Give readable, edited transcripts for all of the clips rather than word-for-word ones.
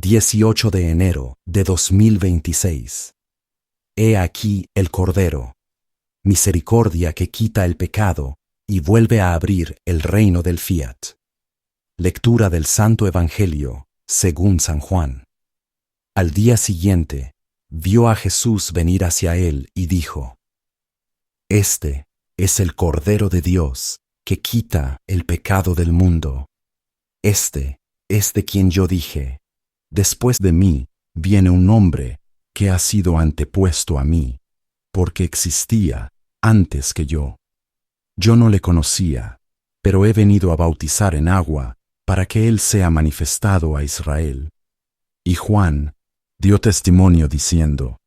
18 de enero de 2026. He aquí el Cordero, misericordia que quita el pecado y vuelve a abrir el reino del Fiat. Lectura del Santo Evangelio según San Juan. Al día siguiente, vio a Jesús venir hacia él y dijo: Este es el Cordero de Dios que quita el pecado del mundo. Este es de quien yo dije: Después de mí viene un hombre que ha sido antepuesto a mí, porque existía antes que yo. Yo no le conocía, pero he venido a bautizar en agua para que él sea manifestado a Israel. Y Juan dio testimonio diciendo: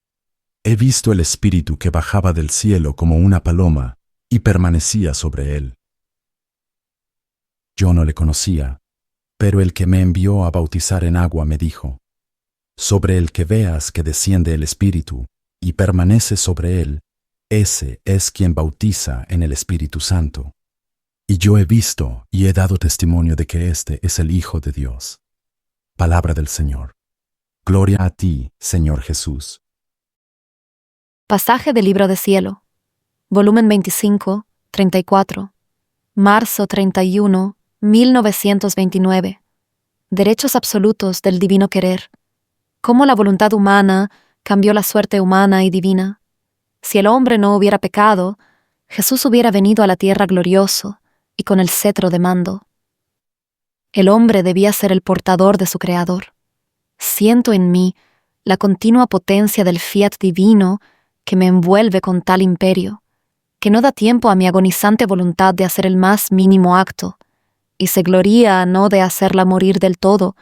He visto el Espíritu que bajaba del cielo como una paloma y permanecía sobre él. Yo no le conocía, pero el que me envió a bautizar en agua me dijo: Sobre el que veas que desciende el Espíritu y permanece sobre él, ese es quien bautiza en el Espíritu Santo. Y yo he visto y he dado testimonio de que este es el Hijo de Dios. Palabra del Señor. Gloria a ti, Señor Jesús. Pasaje del Libro de Cielo, volumen 25, 34, marzo 31, 1929. Derechos absolutos del divino querer. Cómo la voluntad humana cambió la suerte humana y divina. Si el hombre no hubiera pecado, Jesús hubiera venido a la tierra glorioso y con el cetro de mando. El hombre debía ser el portador de su Creador. Siento en mí la continua potencia del fiat divino que me envuelve con tal imperio, que no da tiempo a mi agonizante voluntad de hacer el más mínimo acto, y se gloría no de hacerla morir del todo,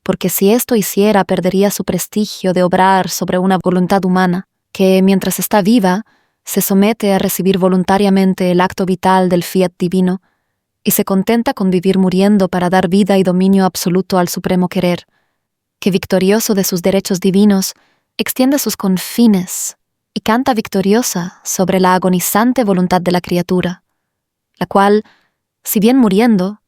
porque si esto hiciera perdería su prestigio de obrar sobre una voluntad humana, que mientras está viva, se somete a recibir voluntariamente el acto vital del fiat divino, y se contenta con vivir muriendo para dar vida y dominio absoluto al supremo querer, que victorioso de sus derechos divinos, extiende sus confines y canta victoriosa sobre la agonizante voluntad de la criatura, la cual, si bien muriendo,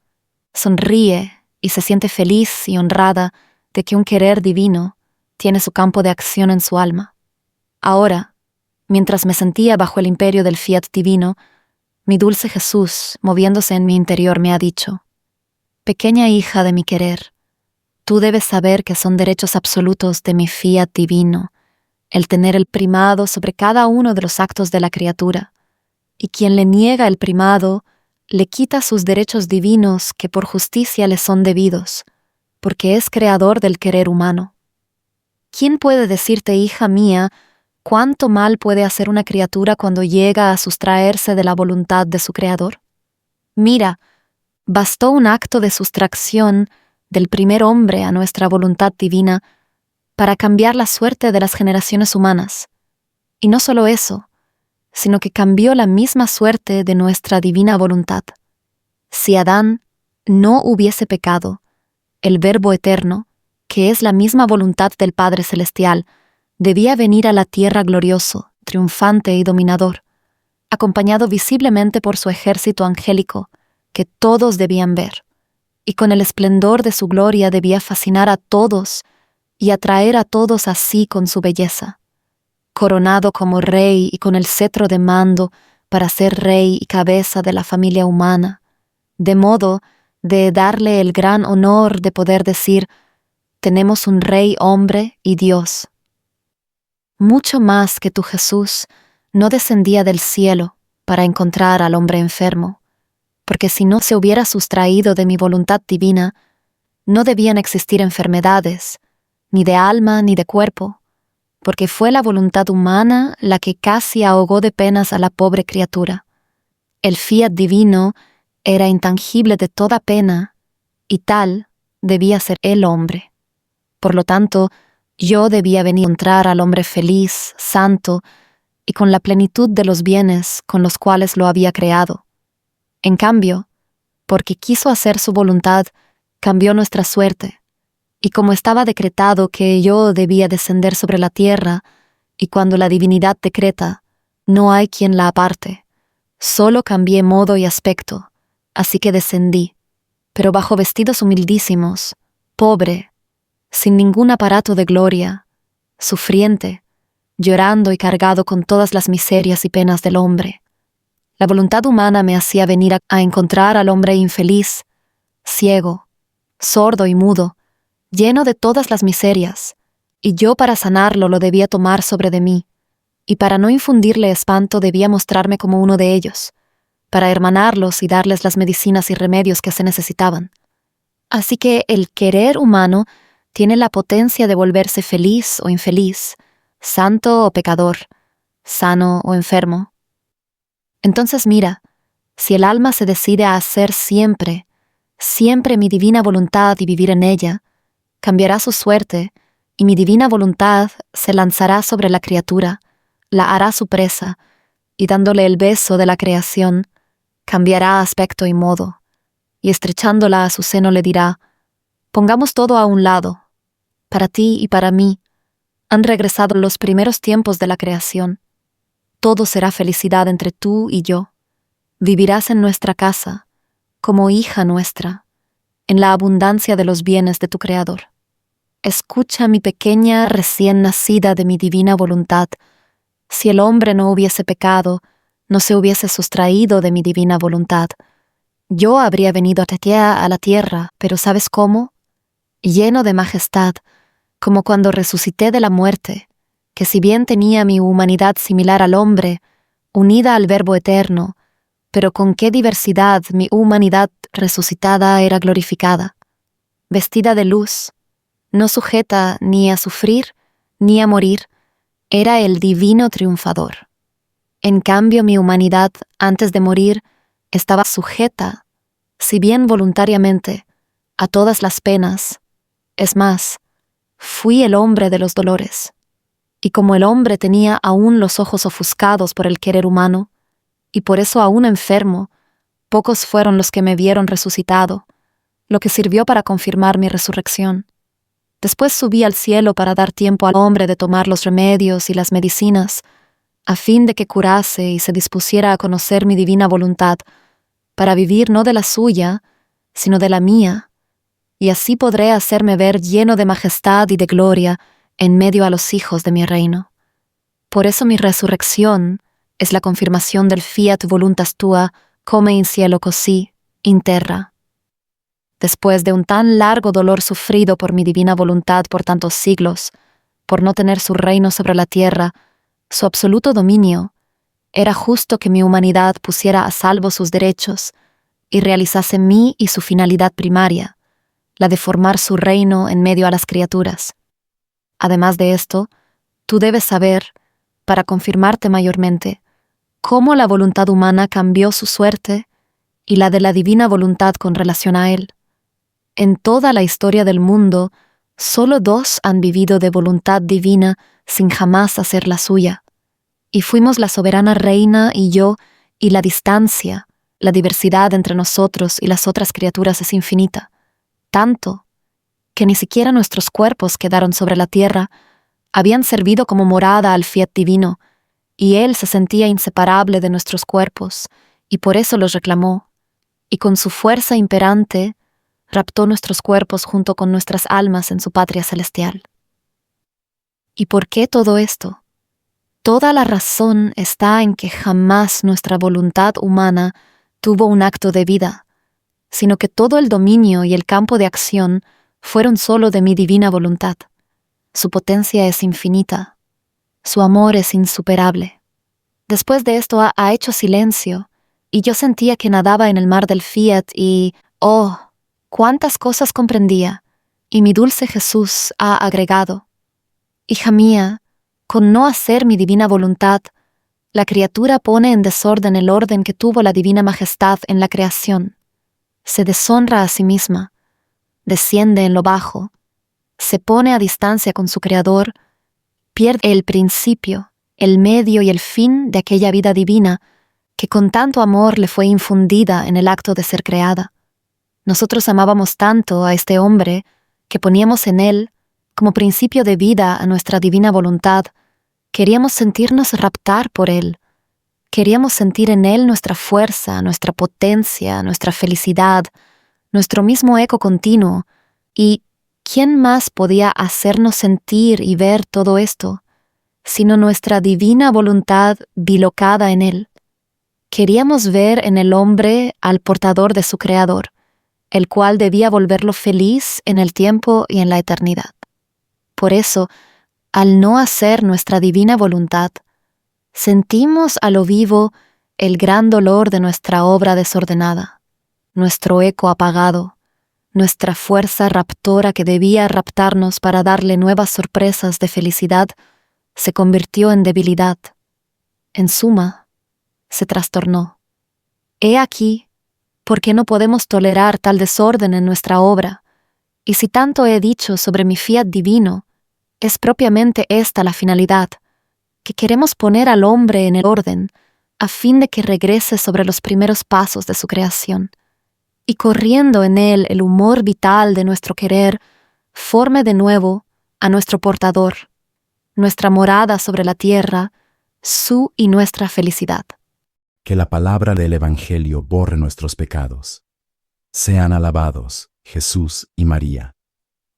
sonríe y se siente feliz y honrada de que un querer divino tiene su campo de acción en su alma. Ahora, mientras me sentía bajo el imperio del fiat divino, mi dulce Jesús, moviéndose en mi interior, me ha dicho: Pequeña hija de mi querer, tú debes saber que son derechos absolutos de mi fiat divino el tener el primado sobre cada uno de los actos de la criatura, y quien le niega el primado le quita sus derechos divinos que por justicia le son debidos, porque es creador del querer humano. ¿Quién puede decirte, hija mía, cuánto mal puede hacer una criatura cuando llega a sustraerse de la voluntad de su creador? Mira, bastó un acto de sustracción del primer hombre a nuestra voluntad divina para cambiar la suerte de las generaciones humanas. Y no solo eso, sino que cambió la misma suerte de nuestra divina voluntad. Si Adán no hubiese pecado, el Verbo eterno, que es la misma voluntad del Padre Celestial, debía venir a la tierra glorioso, triunfante y dominador, acompañado visiblemente por su ejército angélico, que todos debían ver, y con el esplendor de su gloria debía fascinar a todos y atraer a todos a sí con su belleza, coronado como rey y con el cetro de mando para ser rey y cabeza de la familia humana, de modo de darle el gran honor de poder decir: tenemos un rey hombre y Dios. Mucho más que tu Jesús no descendía del cielo para encontrar al hombre enfermo, porque si no se hubiera sustraído de mi voluntad divina, no debían existir enfermedades, ni de alma ni de cuerpo, porque fue la voluntad humana la que casi ahogó de penas a la pobre criatura. El fiat divino era intangible de toda pena, y tal debía ser el hombre. Por lo tanto, yo debía venir a encontrar al hombre feliz, santo, y con la plenitud de los bienes con los cuales lo había creado. En cambio, porque quiso hacer su voluntad, cambió nuestra suerte, y como estaba decretado que yo debía descender sobre la tierra, y cuando la divinidad decreta, no hay quien la aparte, solo cambié modo y aspecto, así que descendí, pero bajo vestidos humildísimos, pobre, sin ningún aparato de gloria, sufriente, llorando y cargado con todas las miserias y penas del hombre. La voluntad humana me hacía venir a encontrar al hombre infeliz, ciego, sordo y mudo, lleno de todas las miserias, y yo para sanarlo lo debía tomar sobre de mí, y para no infundirle espanto debía mostrarme como uno de ellos, para hermanarlos y darles las medicinas y remedios que se necesitaban. Así que el querer humano tiene la potencia de volverse feliz o infeliz, santo o pecador, sano o enfermo. Entonces mira, si el alma se decide a hacer siempre, siempre mi divina voluntad y vivir en ella, cambiará su suerte, y mi divina voluntad se lanzará sobre la criatura, la hará su presa, y dándole el beso de la creación, cambiará aspecto y modo, y estrechándola a su seno le dirá: pongamos todo a un lado. Para ti y para mí han regresado los primeros tiempos de la creación. Todo será felicidad entre tú y yo. Vivirás en nuestra casa, como hija nuestra, en la abundancia de los bienes de tu Creador. Escucha, mi pequeña recién nacida de mi divina voluntad. Si el hombre no hubiese pecado, no se hubiese sustraído de mi divina voluntad, yo habría venido a la tierra, pero ¿sabes cómo? Lleno de majestad, como cuando resucité de la muerte, que si bien tenía mi humanidad similar al hombre, unida al Verbo eterno, pero con qué diversidad mi humanidad resucitada era glorificada, vestida de luz, no sujeta ni a sufrir ni a morir, era el divino triunfador. En cambio, mi humanidad, antes de morir, estaba sujeta, si bien voluntariamente, a todas las penas. Es más, fui el hombre de los dolores. Y como el hombre tenía aún los ojos ofuscados por el querer humano, y por eso aún enfermo, pocos fueron los que me vieron resucitado, lo que sirvió para confirmar mi resurrección. Después subí al cielo para dar tiempo al hombre de tomar los remedios y las medicinas, a fin de que curase y se dispusiera a conocer mi divina voluntad, para vivir no de la suya, sino de la mía, y así podré hacerme ver lleno de majestad y de gloria en medio a los hijos de mi reino. Por eso mi resurrección es la confirmación del fiat voluntas tua, come in cielo così, in terra. Después de un tan largo dolor sufrido por mi divina voluntad por tantos siglos, por no tener su reino sobre la tierra, su absoluto dominio, era justo que mi humanidad pusiera a salvo sus derechos y realizase mí y su finalidad primaria, la de formar su reino en medio a las criaturas. Además de esto, tú debes saber, para confirmarte mayormente, cómo la voluntad humana cambió su suerte y la de la divina voluntad con relación a él. En toda la historia del mundo, solo dos han vivido de voluntad divina sin jamás hacer la suya, y fuimos la soberana reina y yo, y la distancia, la diversidad entre nosotros y las otras criaturas es infinita, tanto que ni siquiera nuestros cuerpos quedaron sobre la tierra, habían servido como morada al fiat divino, y él se sentía inseparable de nuestros cuerpos, y por eso los reclamó, y con su fuerza imperante raptó nuestros cuerpos junto con nuestras almas en su patria celestial. ¿Y por qué todo esto? Toda la razón está en que jamás nuestra voluntad humana tuvo un acto de vida, sino que todo el dominio y el campo de acción fueron solo de mi divina voluntad. Su potencia es infinita, su amor es insuperable. Después de esto ha hecho silencio, y yo sentía que nadaba en el mar del fiat y, oh, cuántas cosas comprendía, y mi dulce Jesús ha agregado: hija mía, con no hacer mi divina voluntad, la criatura pone en desorden el orden que tuvo la divina majestad en la creación. Se deshonra a sí misma, desciende en lo bajo, se pone a distancia con su Creador, pierde el principio, el medio y el fin de aquella vida divina que con tanto amor le fue infundida en el acto de ser creada. Nosotros amábamos tanto a este hombre que poníamos en él, como principio de vida a nuestra divina voluntad, queríamos sentirnos raptar por él, queríamos sentir en él nuestra fuerza, nuestra potencia, nuestra felicidad, nuestro mismo eco continuo, y ¿quién más podía hacernos sentir y ver todo esto, sino nuestra divina voluntad bilocada en él? Queríamos ver en el hombre al portador de su Creador, el cual debía volverlo feliz en el tiempo y en la eternidad. Por eso, al no hacer nuestra divina voluntad, sentimos a lo vivo el gran dolor de nuestra obra desordenada, nuestro eco apagado, nuestra fuerza raptora que debía raptarnos para darle nuevas sorpresas de felicidad, se convirtió en debilidad. En suma, se trastornó. He aquí, ¿por qué no podemos tolerar tal desorden en nuestra obra? Y si tanto he dicho sobre mi fiat divino, es propiamente esta la finalidad, que queremos poner al hombre en el orden, a fin de que regrese sobre los primeros pasos de su creación, y corriendo en él el humor vital de nuestro querer, forme de nuevo a nuestro portador, nuestra morada sobre la tierra, su y nuestra felicidad. Que la palabra del Evangelio borre nuestros pecados. Sean alabados Jesús y María.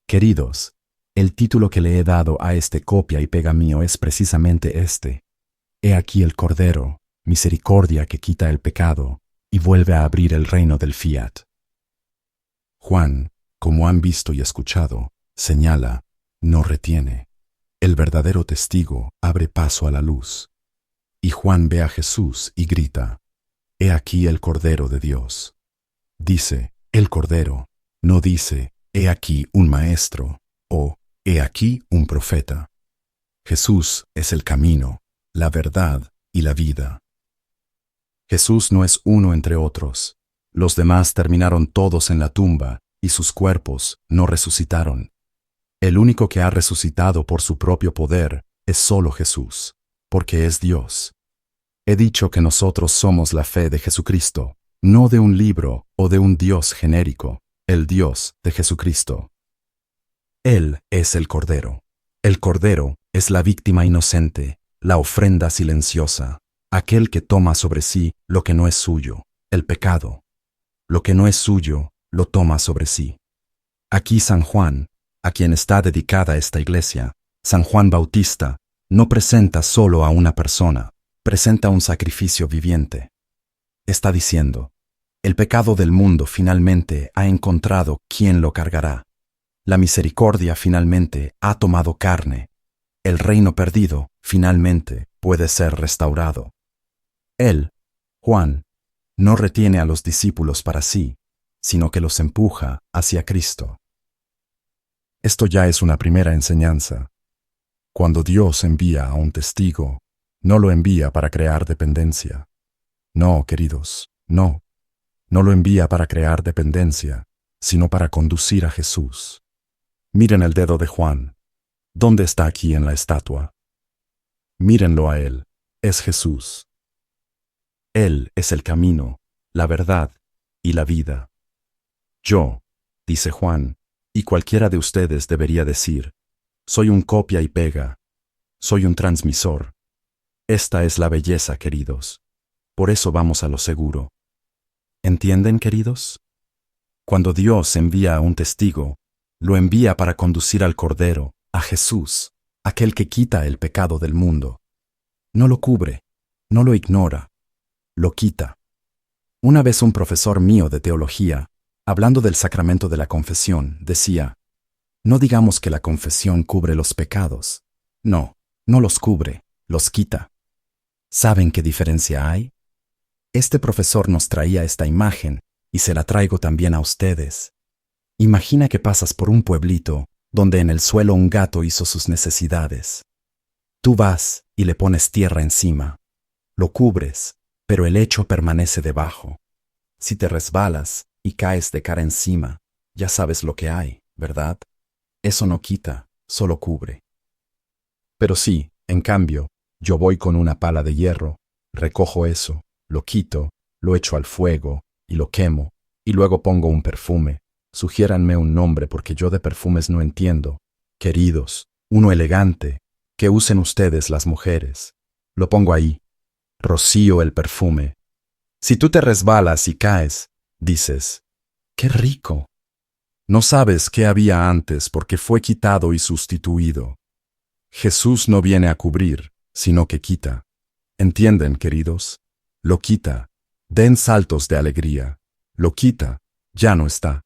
Queridos, el título que le he dado a este copia y pega mío es precisamente este. He aquí el Cordero, misericordia que quita el pecado y vuelve a abrir el reino del fiat. Juan, como han visto y escuchado, señala, no retiene. El verdadero testigo abre paso a la luz. Y Juan ve a Jesús y grita, he aquí el Cordero de Dios. Dice, el Cordero, no dice, he aquí un maestro, o he aquí un profeta. Jesús es el camino, la verdad y la vida. Jesús no es uno entre otros. Los demás terminaron todos en la tumba y sus cuerpos no resucitaron. El único que ha resucitado por su propio poder es solo Jesús, porque es Dios. He dicho que nosotros somos la fe de Jesucristo, no de un libro o de un Dios genérico, el Dios de Jesucristo. Él es el Cordero. El Cordero es la víctima inocente, la ofrenda silenciosa, aquel que toma sobre sí lo que no es suyo, el pecado. Lo que no es suyo, lo toma sobre sí. Aquí San Juan, a quien está dedicada esta iglesia, San Juan Bautista, no presenta solo a una persona, presenta un sacrificio viviente. Está diciendo, el pecado del mundo finalmente ha encontrado quien lo cargará. La misericordia finalmente ha tomado carne. El reino perdido finalmente puede ser restaurado. Él, Juan, no retiene a los discípulos para sí, sino que los empuja hacia Cristo. Esto ya es una primera enseñanza. Cuando Dios envía a un testigo, no lo envía para crear dependencia. No, queridos, no. No lo envía para crear dependencia, sino para conducir a Jesús. Miren el dedo de Juan. ¿Dónde está aquí en la estatua? Mírenlo a él. Es Jesús. Él es el camino, la verdad y la vida. Yo, dice Juan, y cualquiera de ustedes debería decir, soy un copia y pega, soy un transmisor. Esta es la belleza, queridos. Por eso vamos a lo seguro. ¿Entienden, queridos? Cuando Dios envía a un testigo, lo envía para conducir al Cordero, a Jesús, aquel que quita el pecado del mundo. No lo cubre, no lo ignora, lo quita. Una vez un profesor mío de teología, hablando del sacramento de la confesión, decía, no digamos que la confesión cubre los pecados. No, no los cubre, los quita. ¿Saben qué diferencia hay? Este profesor nos traía esta imagen y se la traigo también a ustedes. Imagina que pasas por un pueblito donde en el suelo un gato hizo sus necesidades. Tú vas y le pones tierra encima. Lo cubres, pero el hecho permanece debajo. Si te resbalas y caes de cara encima, ya sabes lo que hay, ¿verdad? Eso no quita, solo cubre. Pero sí, en cambio, yo voy con una pala de hierro, recojo eso, lo quito, lo echo al fuego y lo quemo, y luego pongo un perfume. Sugiéranme un nombre porque yo de perfumes no entiendo. Queridos, uno elegante, que usen ustedes las mujeres. Lo pongo ahí. Rocío el perfume. Si tú te resbalas y caes, dices, ¡qué rico! No sabes qué había antes porque fue quitado y sustituido. Jesús no viene a cubrir, sino que quita. ¿Entienden, queridos? Lo quita. Den saltos de alegría. Lo quita. Ya no está.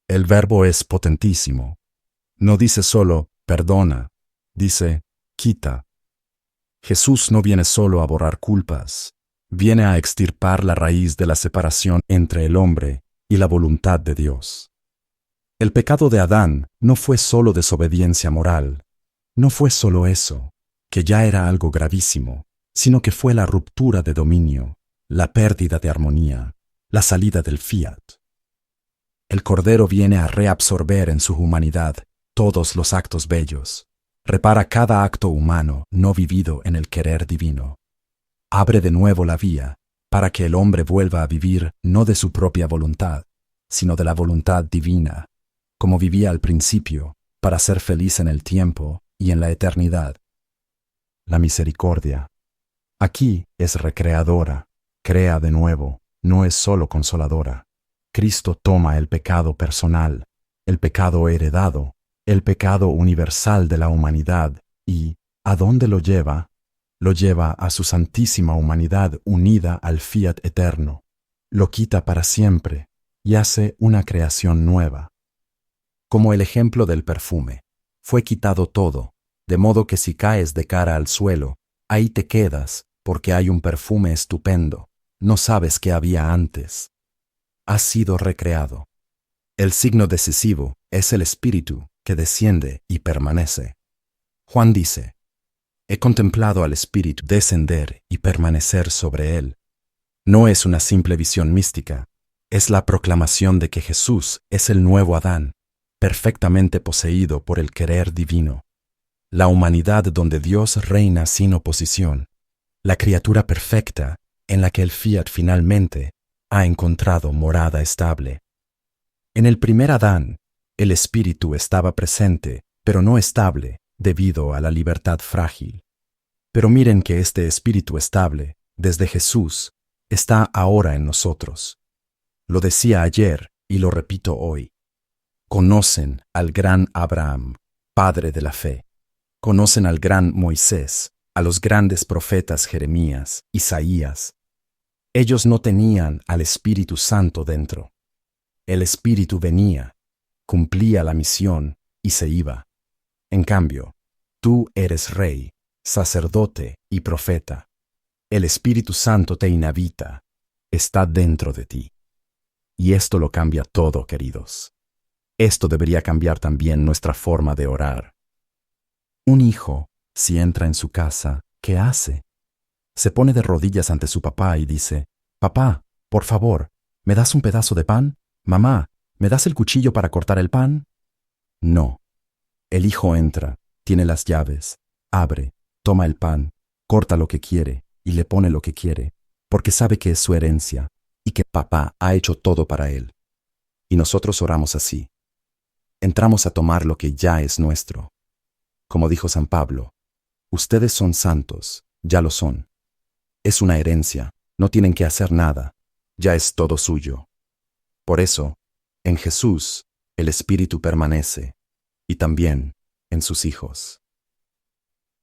El verbo es potentísimo. No dice solo perdona, dice quita. Jesús no viene solo a borrar culpas, viene a extirpar la raíz de la separación entre el hombre y la voluntad de Dios. El pecado de Adán no fue solo desobediencia moral, no fue solo eso, que ya era algo gravísimo, sino que fue la ruptura de dominio, la pérdida de armonía, la salida del fiat. El Cordero viene a reabsorber en su humanidad todos los actos bellos, repara cada acto humano no vivido en el querer divino. Abre de nuevo la vía para que el hombre vuelva a vivir no de su propia voluntad, sino de la voluntad divina, como vivía al principio, para ser feliz en el tiempo y en la eternidad. La misericordia. Aquí es recreadora, crea de nuevo, no es solo consoladora. Cristo toma el pecado personal, el pecado heredado, el pecado universal de la humanidad y, ¿a dónde lo lleva? Lo lleva a su santísima humanidad unida al fiat eterno. Lo quita para siempre y hace una creación nueva. Como el ejemplo del perfume, fue quitado todo, de modo que si caes de cara al suelo, ahí te quedas porque hay un perfume estupendo, no sabes qué había antes. Has sido recreado. El signo decisivo es el Espíritu que desciende y permanece. Juan dice, he contemplado al Espíritu descender y permanecer sobre él. No es una simple visión mística, es la proclamación de que Jesús es el nuevo Adán, perfectamente poseído por el querer divino. La humanidad donde Dios reina sin oposición, la criatura perfecta en la que el fiat finalmente ha encontrado morada estable. En el primer Adán, el espíritu estaba presente, pero no estable, debido a la libertad frágil. Pero miren que este espíritu estable, desde Jesús, está ahora en nosotros. Lo decía ayer y lo repito hoy. Conocen al gran Abraham, padre de la fe. Conocen al gran Moisés, a los grandes profetas Jeremías, Isaías. Ellos no tenían al Espíritu Santo dentro. El Espíritu venía, cumplía la misión y se iba. En cambio, tú eres rey, sacerdote y profeta. El Espíritu Santo te inhabita, está dentro de ti. Y esto lo cambia todo, queridos. Esto debería cambiar también nuestra forma de orar. Un hijo, si entra en su casa, ¿qué hace? Se pone de rodillas ante su papá y dice, «Papá, por favor, ¿me das un pedazo de pan? Mamá, ¿me das el cuchillo para cortar el pan?» No. El hijo entra, tiene las llaves, abre, toma el pan, corta lo que quiere y le pone lo que quiere, porque sabe que es su herencia y que papá ha hecho todo para él. Y nosotros oramos así. Entramos a tomar lo que ya es nuestro. Como dijo San Pablo, ustedes son santos, ya lo son. Es una herencia, no tienen que hacer nada, ya es todo suyo. Por eso, en Jesús, el Espíritu permanece, y también en sus hijos.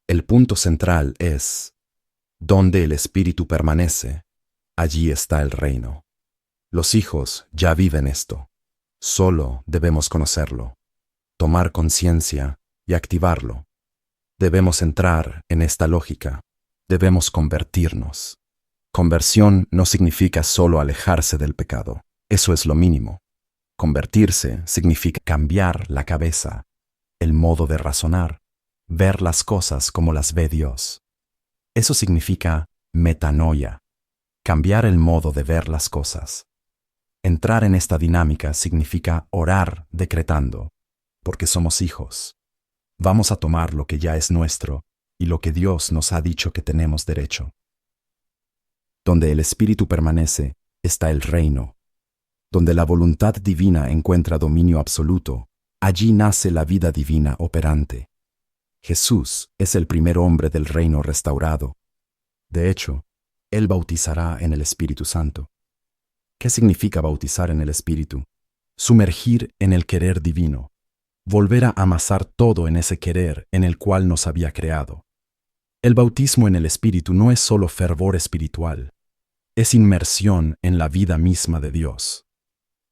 El punto central es, donde el Espíritu permanece, allí está el reino. Los hijos ya viven esto, solo debemos conocerlo, tomar conciencia y activarlo. Debemos entrar en esta lógica, debemos convertirnos. Conversión no significa solo alejarse del pecado, eso es lo mínimo. Convertirse significa cambiar la cabeza, el modo de razonar, ver las cosas como las ve Dios. Eso significa metanoia, cambiar el modo de ver las cosas. Entrar en esta dinámica significa orar decretando, porque somos hijos. Vamos a tomar lo que ya es nuestro y lo que Dios nos ha dicho que tenemos derecho. Donde el Espíritu permanece, está el reino. Donde la voluntad divina encuentra dominio absoluto, allí nace la vida divina operante. Jesús es el primer hombre del reino restaurado. De hecho, Él bautizará en el Espíritu Santo. ¿Qué significa bautizar en el Espíritu? sumergir en el querer divino, volver a amasar todo en ese querer en el cual nos había creado. El bautismo en el Espíritu no es solo fervor espiritual, es inmersión en la vida misma de Dios.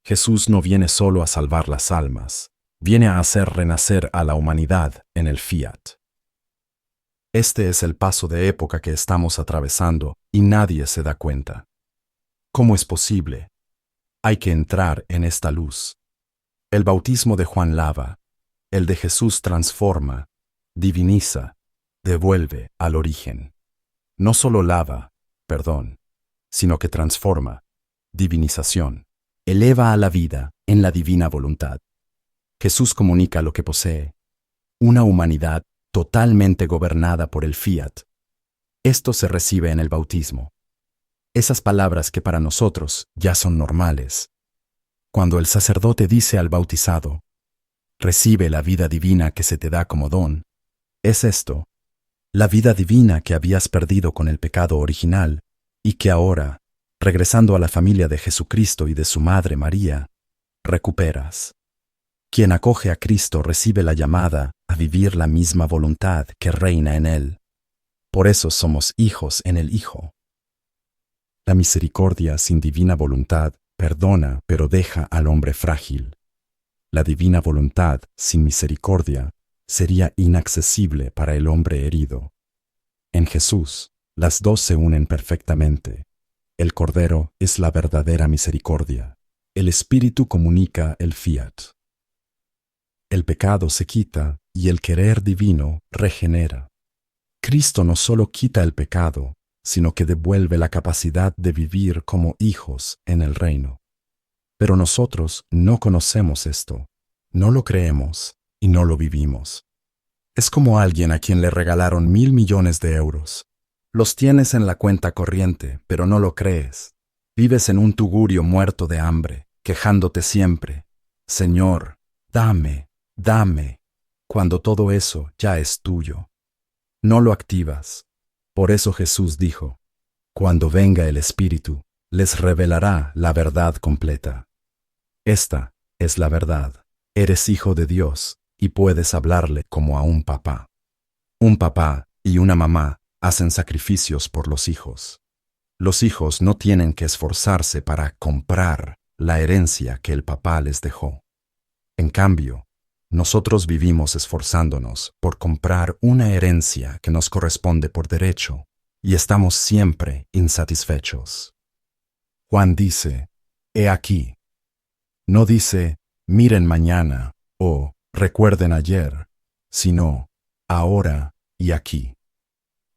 Jesús no viene solo a salvar las almas, viene a hacer renacer a la humanidad en el fiat. Este es el paso de época que estamos atravesando y nadie se da cuenta. ¿Cómo es posible? Hay que entrar en esta luz. El bautismo de Juan lava, el de Jesús transforma, diviniza, devuelve al origen. No solo lava, sino que transforma, divinización, eleva a la vida en la divina voluntad. Jesús comunica lo que posee, una humanidad totalmente gobernada por el fiat. Esto se recibe en el bautismo. Esas palabras que para nosotros ya son normales. Cuando el sacerdote dice al bautizado, recibe la vida divina que se te da como don, es esto, la vida divina que habías perdido con el pecado original y que ahora, regresando a la familia de Jesucristo y de su Madre María, recuperas. Quien acoge a Cristo recibe la llamada a vivir la misma voluntad que reina en Él. Por eso somos hijos en el Hijo. La misericordia sin divina voluntad perdona pero deja al hombre frágil. La divina voluntad sin misericordia sería inaccesible para el hombre herido. En Jesús, las dos se unen perfectamente. El Cordero es la verdadera misericordia. El Espíritu comunica el fiat. El pecado se quita y el querer divino regenera. Cristo no solo quita el pecado, sino que devuelve la capacidad de vivir como hijos en el reino. Pero nosotros no conocemos esto, no lo creemos y no lo vivimos. Es como alguien a quien le regalaron 1.000 millones de euros. Los tienes en la cuenta corriente, pero no lo crees. Vives en un tugurio muerto de hambre, quejándote siempre. Señor, dame, dame, cuando todo eso ya es tuyo. No lo activas. Por eso Jesús dijo, cuando venga el Espíritu, les revelará la verdad completa. Esta es la verdad. Eres hijo de Dios y puedes hablarle como a un papá. Un papá y una mamá hacen sacrificios por los hijos. Los hijos no tienen que esforzarse para comprar la herencia que el papá les dejó. En cambio, nosotros vivimos esforzándonos por comprar una herencia que nos corresponde por derecho y estamos siempre insatisfechos. Juan dice, he aquí. No dice, miren mañana o recuerden ayer, sino ahora y aquí.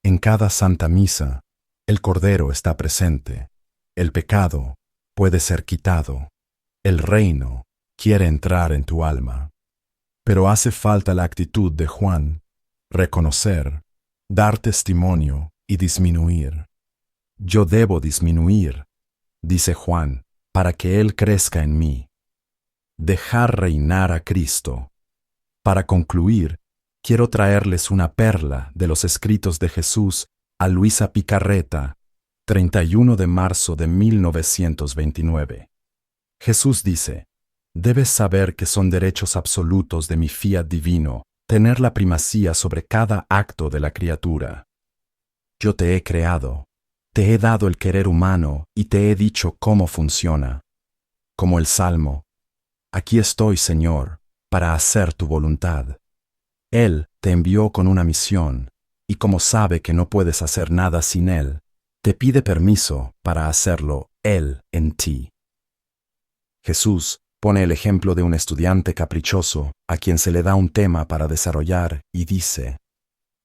En cada Santa Misa, el Cordero está presente, el pecado puede ser quitado, el reino quiere entrar en tu alma. Pero hace falta la actitud de Juan, reconocer, dar testimonio y disminuir. Yo debo disminuir, dice Juan, para que Él crezca en mí. Dejar reinar a Cristo. Para concluir, quiero traerles una perla de los escritos de Jesús a Luisa Picarreta, 31 de marzo de 1929. Jesús dice, debes saber que son derechos absolutos de mi fiat divino tener la primacía sobre cada acto de la criatura. Yo te he creado, te he dado el querer humano y te he dicho cómo funciona. Como el Salmo, aquí estoy, Señor, para hacer tu voluntad. Él te envió con una misión, y como sabe que no puedes hacer nada sin Él, te pide permiso para hacerlo Él en ti. Jesús pone el ejemplo de un estudiante caprichoso a quien se le da un tema para desarrollar y dice,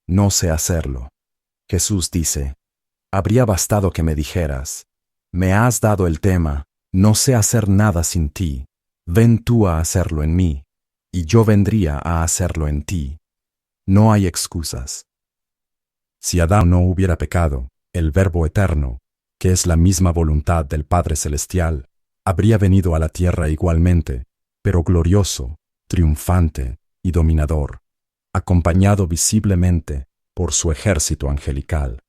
no sé hacerlo. Jesús dice, habría bastado que me dijeras, me has dado el tema, no sé hacer nada sin ti, ven tú a hacerlo en mí, y yo vendría a hacerlo en ti. No hay excusas. Si Adán no hubiera pecado, el Verbo eterno, que es la misma voluntad del Padre Celestial, habría venido a la tierra igualmente, pero glorioso, triunfante y dominador, acompañado visiblemente por su ejército angelical.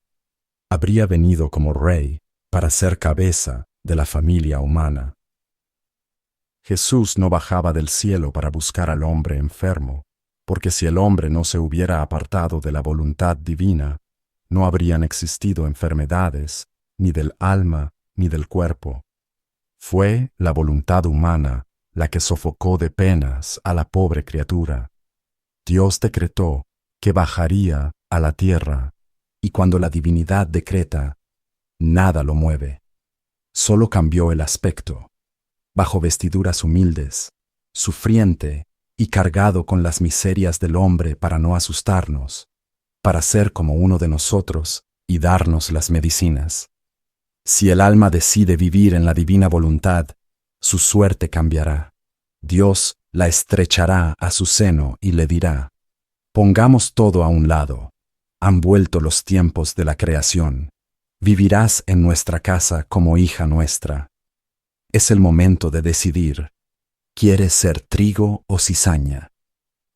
Habría venido como rey para ser cabeza de la familia humana. Jesús no bajaba del cielo para buscar al hombre enfermo, porque si el hombre no se hubiera apartado de la voluntad divina, no habrían existido enfermedades, ni del alma ni del cuerpo. Fue la voluntad humana la que sofocó de penas a la pobre criatura. Dios decretó que bajaría a la tierra, y cuando la divinidad decreta, nada lo mueve. Solo cambió el aspecto. Bajo vestiduras humildes, sufriente y cargado con las miserias del hombre para no asustarnos, para ser como uno de nosotros y darnos las medicinas. Si el alma decide vivir en la divina voluntad, su suerte cambiará. Dios la estrechará a su seno y le dirá: pongamos todo a un lado. Han vuelto los tiempos de la creación. Vivirás en nuestra casa como hija nuestra. Es el momento de decidir. ¿Quieres ser trigo o cizaña?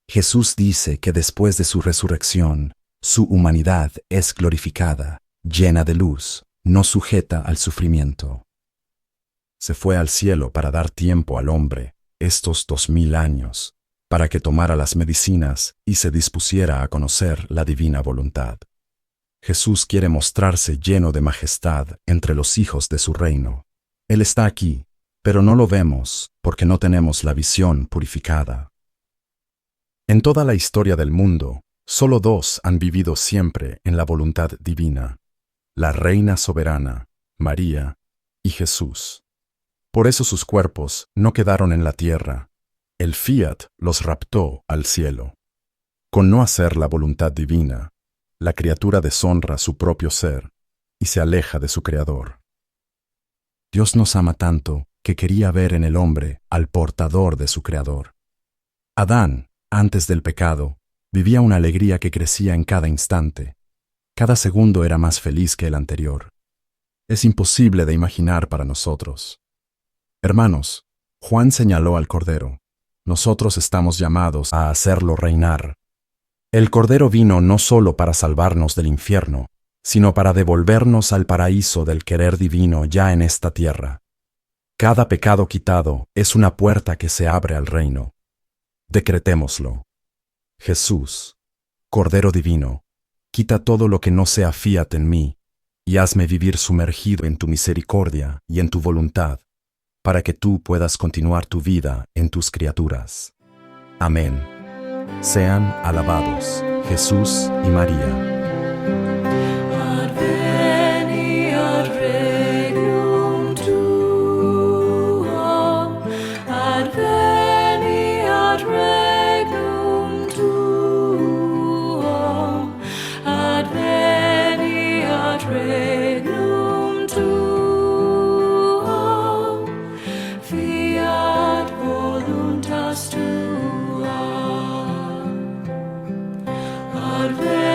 Jesús dice que después de su resurrección, su humanidad es glorificada, llena de luz, no sujeta al sufrimiento. Se fue al cielo para dar tiempo al hombre, estos 2000 años, para que tomara las medicinas y se dispusiera a conocer la divina voluntad. Jesús quiere mostrarse lleno de majestad entre los hijos de su reino. Él está aquí, pero no lo vemos porque no tenemos la visión purificada. En toda la historia del mundo, solo dos han vivido siempre en la voluntad divina: la Reina Soberana, María, y Jesús. Por eso sus cuerpos no quedaron en la tierra. El fiat los raptó al cielo. Con no hacer la voluntad divina, la criatura deshonra su propio ser y se aleja de su Creador. Dios nos ama tanto que quería ver en el hombre al portador de su Creador. Adán, antes del pecado, vivía una alegría que crecía en cada instante. Cada segundo era más feliz que el anterior. Es imposible de imaginar para nosotros. Hermanos, Juan señaló al Cordero. Nosotros estamos llamados a hacerlo reinar. El Cordero vino no solo para salvarnos del infierno, sino para devolvernos al paraíso del querer divino ya en esta tierra. Cada pecado quitado es una puerta que se abre al reino. Decretémoslo. Jesús, Cordero Divino, quita todo lo que no sea fiat en mí, y hazme vivir sumergido en tu misericordia y en tu voluntad, para que tú puedas continuar tu vida en tus criaturas. Amén. Sean alabados Jesús y María. Adveniat regnum tuum, adveniat regnum tuum, adveniat regnum tuum, fiat voluntas tua. Adveniat